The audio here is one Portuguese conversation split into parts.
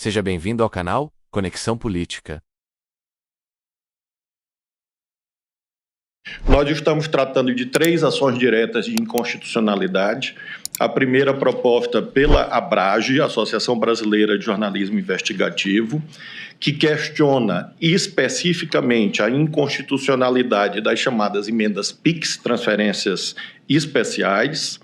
Seja bem-vindo ao canal Conexão Política. Nós estamos tratando de 3 ações diretas de inconstitucionalidade. A primeira proposta pela ABRAGE, Associação Brasileira de Jornalismo Investigativo, que questiona especificamente a inconstitucionalidade das chamadas emendas PIX, transferências especiais,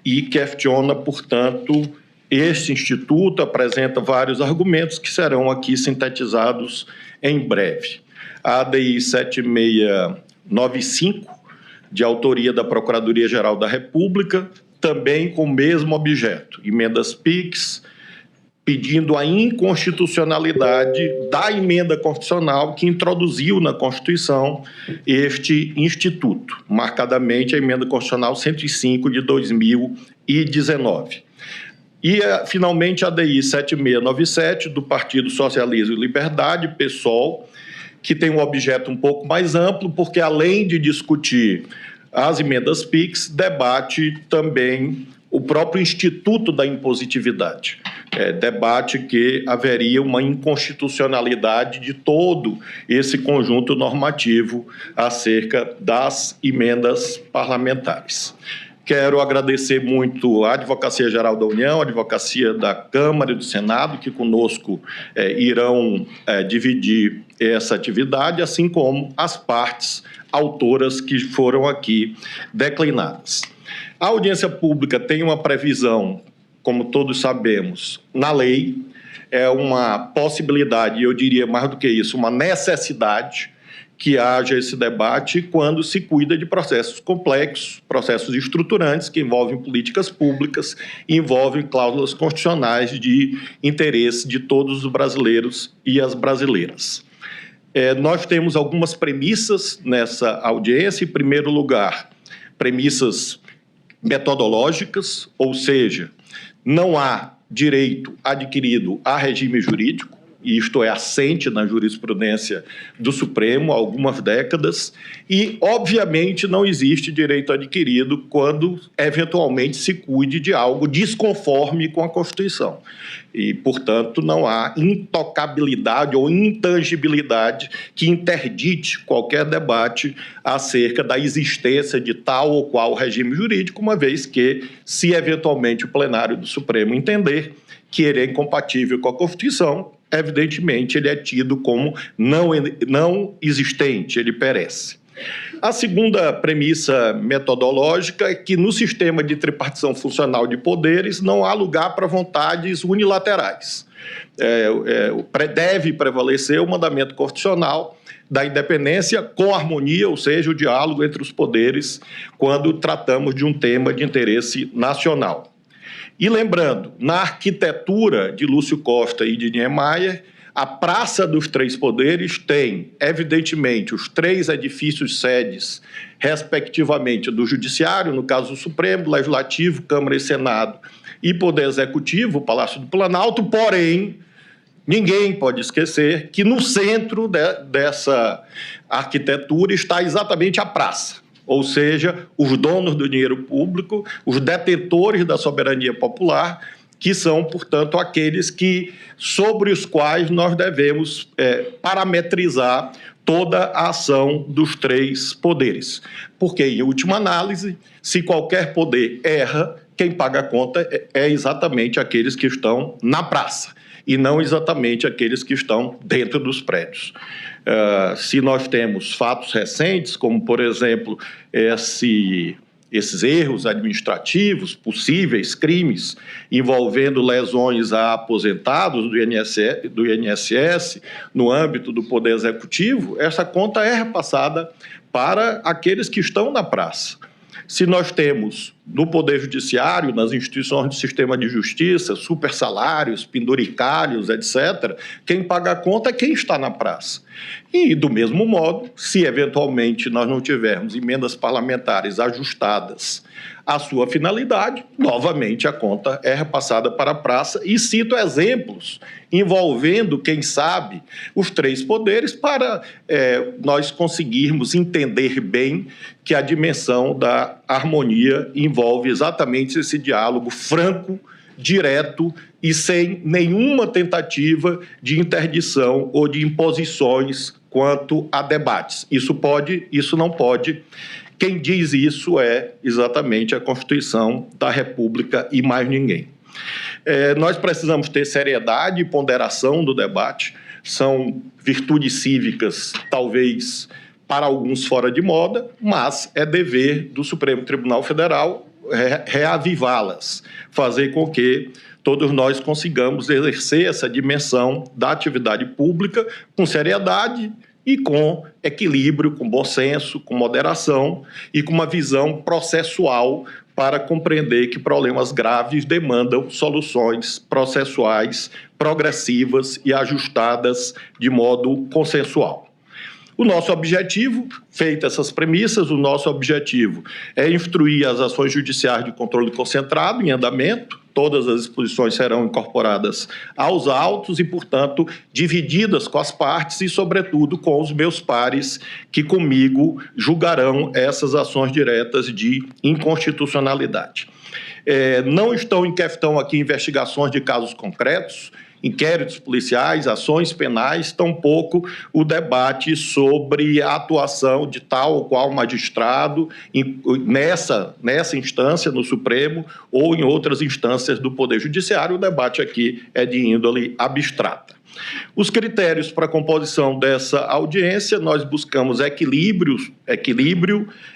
e questiona, portanto, este instituto apresenta vários argumentos que serão aqui sintetizados em breve. A ADI 7695, de autoria da Procuradoria-Geral da República, também com o mesmo objeto, emendas PIX, pedindo a inconstitucionalidade da emenda constitucional que introduziu na Constituição este instituto, marcadamente a emenda constitucional 105 de 2019. E, finalmente, a ADI 7697, do Partido Socialismo e Liberdade, PSOL, que tem um objeto um pouco mais amplo, porque, além de discutir as emendas PIX, debate também o próprio Instituto da Impositividade. Debate que haveria uma inconstitucionalidade de todo esse conjunto normativo acerca das emendas parlamentares. Quero agradecer muito à Advocacia Geral da União, à Advocacia da Câmara e do Senado, que conosco irão dividir essa atividade, assim como as partes autoras que foram aqui declinadas. A audiência pública tem uma previsão, como todos sabemos, na lei, é uma possibilidade, e eu diria mais do que isso, uma necessidade que haja esse debate quando se cuida de processos complexos, processos estruturantes que envolvem políticas públicas, envolvem cláusulas constitucionais de interesse de todos os brasileiros e as brasileiras. Nós temos algumas premissas nessa audiência. Em primeiro lugar, premissas metodológicas, ou seja, não há direito adquirido a regime jurídico, e isto é assente na jurisprudência do Supremo há algumas décadas, e, obviamente, não existe direito adquirido quando, eventualmente, se cuide de algo desconforme com a Constituição. E, portanto, não há intocabilidade ou intangibilidade que interdite qualquer debate acerca da existência de tal ou qual regime jurídico, uma vez que, se eventualmente o plenário do Supremo entender que ele é incompatível com a Constituição, evidentemente, ele é tido como não existente, ele perece. A segunda premissa metodológica é que, no sistema de tripartição funcional de poderes, não há lugar para vontades unilaterais. Deve prevalecer o mandamento constitucional da independência com harmonia, ou seja, o diálogo entre os poderes, quando tratamos de um tema de interesse nacional. E lembrando, na arquitetura de Lúcio Costa e de Niemeyer, a Praça dos Três Poderes tem, evidentemente, os 3 edifícios sedes, respectivamente, do Judiciário, no caso do Supremo, Legislativo, Câmara e Senado, e Poder Executivo, o Palácio do Planalto, porém, ninguém pode esquecer que no centro dessa arquitetura está exatamente a praça. Ou seja, os donos do dinheiro público, os detentores da soberania popular, que são, portanto, aqueles sobre os quais nós devemos parametrizar toda a ação dos 3 poderes. Porque, em última análise, se qualquer poder erra, quem paga a conta é exatamente aqueles que estão na praça, e não exatamente aqueles que estão dentro dos prédios. Se nós temos fatos recentes, como, por exemplo, esses erros administrativos, possíveis crimes envolvendo lesões a aposentados do INSS no âmbito do Poder Executivo, essa conta é repassada para aqueles que estão na praça. Se nós temos no Poder Judiciário, nas instituições do sistema de justiça, supersalários, penduricalhos, etc., quem paga a conta é quem está na praça. E, do mesmo modo, se eventualmente nós não tivermos emendas parlamentares ajustadas à sua finalidade, novamente a conta é repassada para a praça. E cito exemplos envolvendo, quem sabe, os 3 poderes para nós conseguirmos entender bem que a dimensão da harmonia envolve exatamente esse diálogo franco, direto e sem nenhuma tentativa de interdição ou de imposições quanto a debates. Isso pode, isso não pode. Quem diz isso é exatamente a Constituição da República e mais ninguém. Nós precisamos ter seriedade e ponderação do debate. São virtudes cívicas, talvez para alguns fora de moda, mas é dever do Supremo Tribunal Federal reavivá-las, fazer com que todos nós consigamos exercer essa dimensão da atividade pública com seriedade e com equilíbrio, com bom senso, com moderação e com uma visão processual para compreender que problemas graves demandam soluções processuais progressivas e ajustadas de modo consensual. O nosso objetivo, feitas essas premissas, o nosso objetivo é instruir as ações judiciais de controle concentrado em andamento. Todas as exposições serão incorporadas aos autos e, portanto, divididas com as partes e, sobretudo, com os meus pares que comigo julgarão essas ações diretas de inconstitucionalidade. Não estão em questão aqui investigações de casos concretos, inquéritos policiais, ações penais, tampouco o debate sobre a atuação de tal ou qual magistrado nessa instância, no Supremo, ou em outras instâncias do Poder Judiciário. O debate aqui é de índole abstrata. Os critérios para a composição dessa audiência, nós buscamos equilíbrio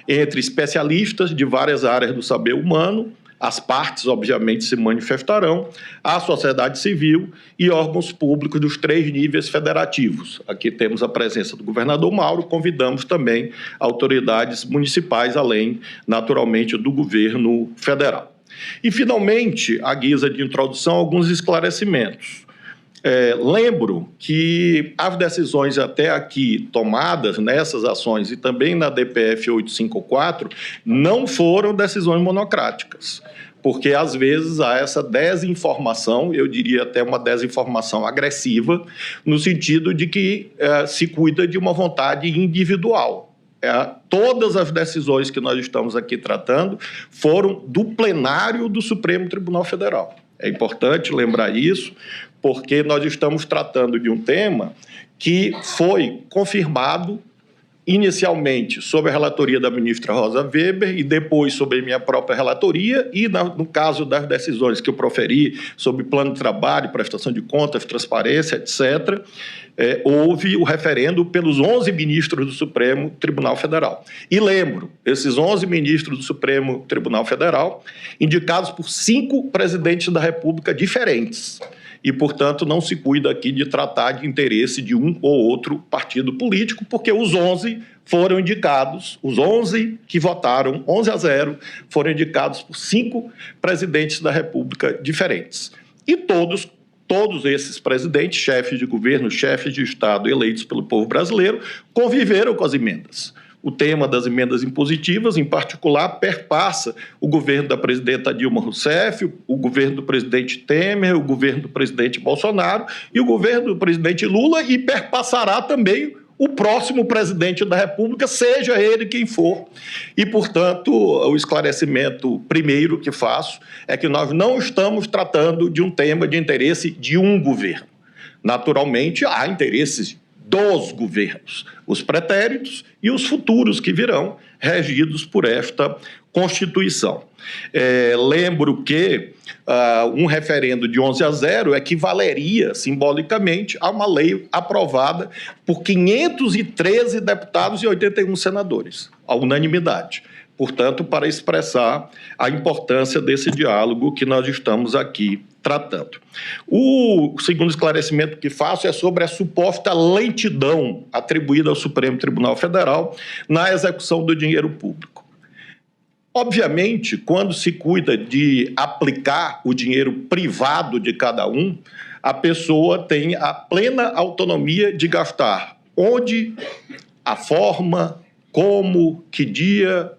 entre especialistas de várias áreas do saber humano. As partes, obviamente, se manifestarão, a sociedade civil e órgãos públicos dos 3 níveis federativos. Aqui temos a presença do governador Mauro, convidamos também autoridades municipais, além, naturalmente, do governo federal. E, finalmente, à guisa de introdução, alguns esclarecimentos. Lembro que as decisões até aqui tomadas nessas ações e também na DPF 854 não foram decisões monocráticas, porque às vezes há essa desinformação, eu diria até uma desinformação agressiva, no sentido de que se cuida de uma vontade individual. Todas as decisões que nós estamos aqui tratando foram do plenário do Supremo Tribunal Federal. É importante lembrar isso, porque nós estamos tratando de um tema que foi confirmado inicialmente sob a relatoria da ministra Rosa Weber e depois sob a minha própria relatoria e, no caso das decisões que eu proferi sobre plano de trabalho, prestação de contas, transparência, etc., houve o referendo pelos 11 ministros do Supremo Tribunal Federal. E lembro, esses 11 ministros do Supremo Tribunal Federal, indicados por 5 presidentes da República diferentes, e, portanto, não se cuida aqui de tratar de interesse de um ou outro partido político, porque os 11 foram indicados, os 11 que votaram, 11-0, foram indicados por 5 presidentes da República diferentes. E todos esses presidentes, chefes de governo, chefes de Estado eleitos pelo povo brasileiro, conviveram com as emendas. O tema das emendas impositivas, em particular, perpassa o governo da presidenta Dilma Rousseff, o governo do presidente Temer, o governo do presidente Bolsonaro e o governo do presidente Lula, e perpassará também o próximo presidente da República, seja ele quem for. E, portanto, o esclarecimento primeiro que faço é que nós não estamos tratando de um tema de interesse de um governo. Naturalmente, há interesses dos governos, os pretéritos e os futuros que virão, regidos por esta Constituição. Lembro que um referendo de 11-0 equivaleria simbolicamente a uma lei aprovada por 513 deputados e 81 senadores, a unanimidade. Portanto, para expressar a importância desse diálogo que nós estamos aqui tratando. O segundo esclarecimento que faço é sobre a suposta lentidão atribuída ao Supremo Tribunal Federal na execução do dinheiro público. Obviamente, quando se cuida de aplicar o dinheiro privado de cada um, a pessoa tem a plena autonomia de gastar onde, a forma, como, que dia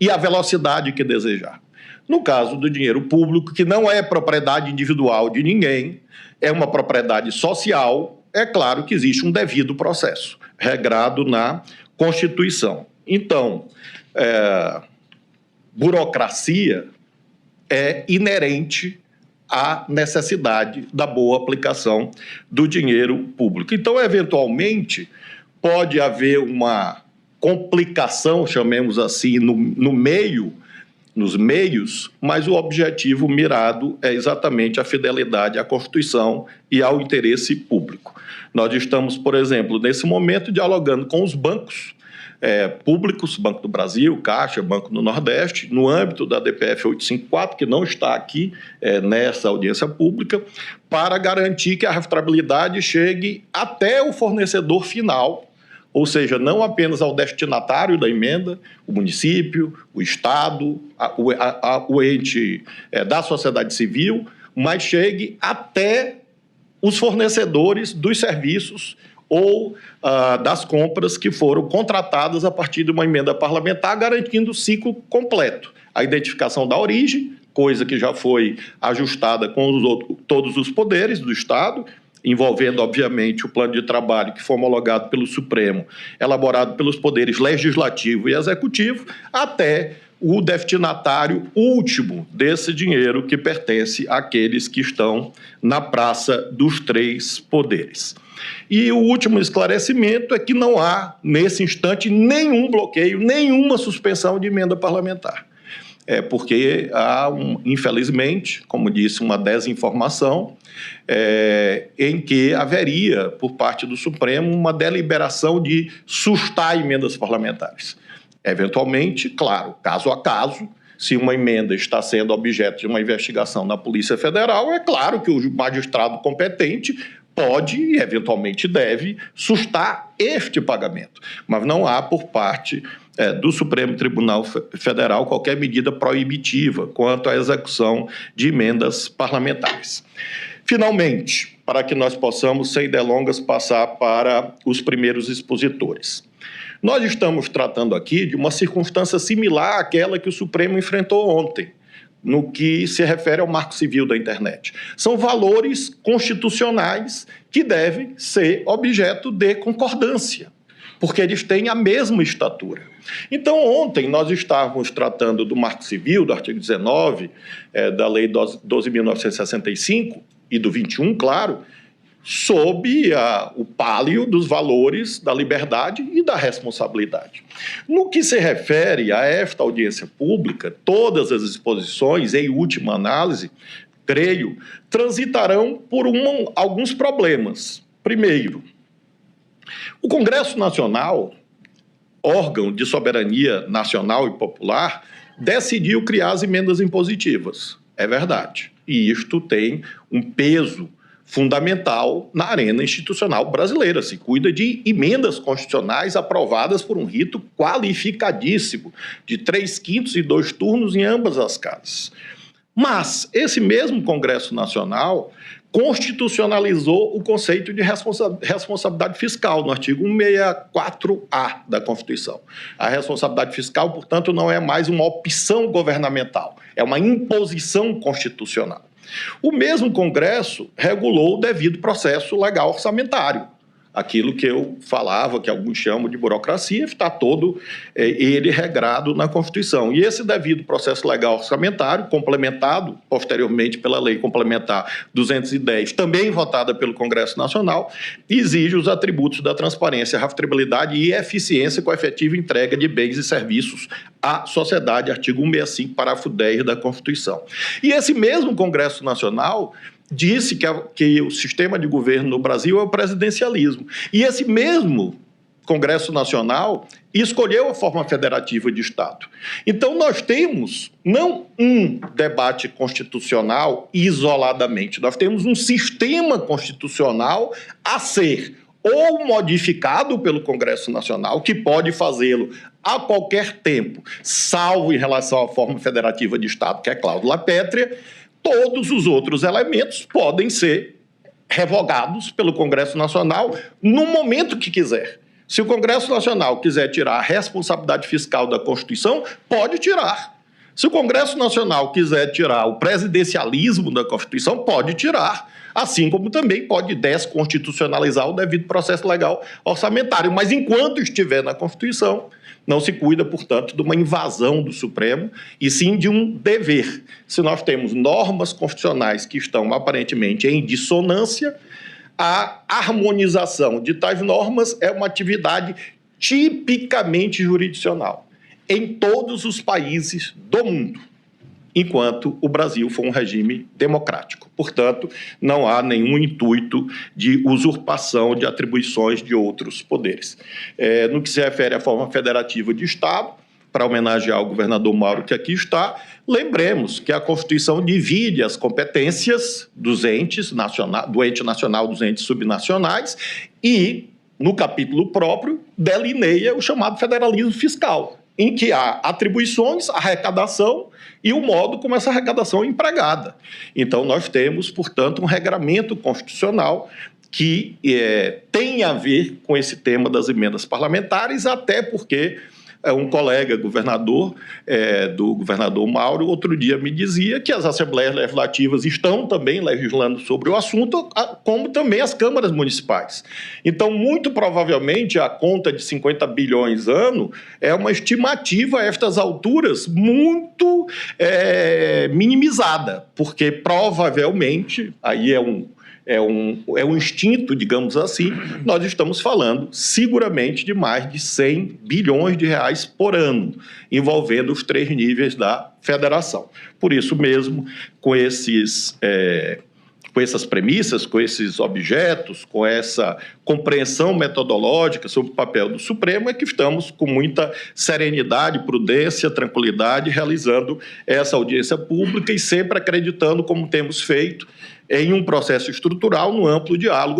e a velocidade que desejar. No caso do dinheiro público, que não é propriedade individual de ninguém, é uma propriedade social, é claro que existe um devido processo, regrado na Constituição. Então, burocracia é inerente a necessidade da boa aplicação do dinheiro público. Então, eventualmente, pode haver uma complicação, chamemos assim, nos meios, mas o objetivo mirado é exatamente a fidelidade à Constituição e ao interesse público. Nós estamos, por exemplo, nesse momento, dialogando com os bancos públicos, Banco do Brasil, Caixa, Banco do Nordeste, no âmbito da DPF 854, que não está aqui nessa audiência pública, para garantir que a rastreabilidade chegue até o fornecedor final, ou seja, não apenas ao destinatário da emenda, o município, o Estado, o ente da sociedade civil, mas chegue até os fornecedores dos serviços ou das compras que foram contratadas a partir de uma emenda parlamentar, garantindo o ciclo completo. A identificação da origem, coisa que já foi ajustada com todos os poderes do Estado, envolvendo, obviamente, o plano de trabalho que foi homologado pelo Supremo, elaborado pelos poderes legislativo e executivo, até o destinatário último desse dinheiro que pertence àqueles que estão na praça dos três poderes. E o último esclarecimento é que não há, nesse instante, nenhum bloqueio, nenhuma suspensão de emenda parlamentar. Porque há, infelizmente, como disse, uma desinformação em que haveria, por parte do Supremo, uma deliberação de sustar emendas parlamentares. Eventualmente, claro, caso a caso, se uma emenda está sendo objeto de uma investigação na Polícia Federal, é claro que o magistrado competente pode e, eventualmente, deve sustar este pagamento. Mas não há, por parte do Supremo Tribunal Federal, qualquer medida proibitiva quanto à execução de emendas parlamentares. Finalmente, para que nós possamos, sem delongas, passar para os primeiros expositores. Nós estamos tratando aqui de uma circunstância similar àquela que o Supremo enfrentou ontem, no que se refere ao Marco Civil da internet. São valores constitucionais que devem ser objeto de concordância, porque eles têm a mesma estatura. Então, ontem nós estávamos tratando do Marco Civil, do artigo 19 da Lei 12.965 e do 21, claro, sob o pálio dos valores da liberdade e da responsabilidade. No que se refere a esta audiência pública, todas as exposições, em última análise, creio, transitarão por alguns problemas. Primeiro, o Congresso Nacional, órgão de soberania nacional e popular, decidiu criar as emendas impositivas. É verdade. E isto tem um peso fundamental na arena institucional brasileira. Se cuida de emendas constitucionais aprovadas por um rito qualificadíssimo, de 3/5 e 2 turnos em ambas as casas. Mas esse mesmo Congresso Nacional constitucionalizou o conceito de responsabilidade fiscal, no artigo 164-A da Constituição. A responsabilidade fiscal, portanto, não é mais uma opção governamental, é uma imposição constitucional. O mesmo Congresso regulou o devido processo legal orçamentário. Aquilo que eu falava, que alguns chamam de burocracia, está todo ele regrado na Constituição. E esse devido processo legal orçamentário, complementado posteriormente pela Lei Complementar 210, também votada pelo Congresso Nacional, exige os atributos da transparência, rastreabilidade e eficiência com a efetiva entrega de bens e serviços à sociedade, artigo 165, parágrafo 10 da Constituição. E esse mesmo Congresso Nacional disse que o sistema de governo no Brasil é o presidencialismo. E esse mesmo Congresso Nacional escolheu a forma federativa de Estado. Então, nós temos não um debate constitucional isoladamente, nós temos um sistema constitucional a ser ou modificado pelo Congresso Nacional, que pode fazê-lo a qualquer tempo, salvo em relação à forma federativa de Estado, que é cláusula pétrea. Todos os outros elementos podem ser revogados pelo Congresso Nacional no momento que quiser. Se o Congresso Nacional quiser tirar a responsabilidade fiscal da Constituição, pode tirar. Se o Congresso Nacional quiser tirar o presidencialismo da Constituição, pode tirar. assim como também pode desconstitucionalizar o devido processo legal orçamentário. Mas enquanto estiver na Constituição, não se cuida, portanto, de uma invasão do Supremo, e sim de um dever. Se nós temos normas constitucionais que estão aparentemente em dissonância, a harmonização de tais normas é uma atividade tipicamente jurisdicional em todos os países do mundo, enquanto o Brasil foi um regime democrático. Portanto, não há nenhum intuito de usurpação de atribuições de outros poderes. No que se refere à forma federativa de Estado, para homenagear o governador Mauro que aqui está, lembremos que a Constituição divide as competências dos entes do ente nacional, dos entes subnacionais, e, no capítulo próprio, delineia o chamado federalismo fiscal, em que há atribuições, arrecadação e o modo como essa arrecadação é empregada. Então, nós temos, portanto, um regramento constitucional que tem a ver com esse tema das emendas parlamentares, até porque um colega governador, do governador Mauro, outro dia me dizia que as assembleias legislativas estão também legislando sobre o assunto, como também as câmaras municipais. Então, muito provavelmente, a conta de 50 bilhões ano é uma estimativa a estas alturas muito minimizada, porque provavelmente, aí é um instinto, digamos assim, nós estamos falando seguramente de mais de 100 bilhões de reais por ano, envolvendo os 3 níveis da federação. Por isso mesmo, com essas premissas, com esses objetos, com essa compreensão metodológica sobre o papel do Supremo, é que estamos com muita serenidade, prudência, tranquilidade, realizando essa audiência pública e sempre acreditando, como temos feito, em um processo estrutural, no amplo diálogo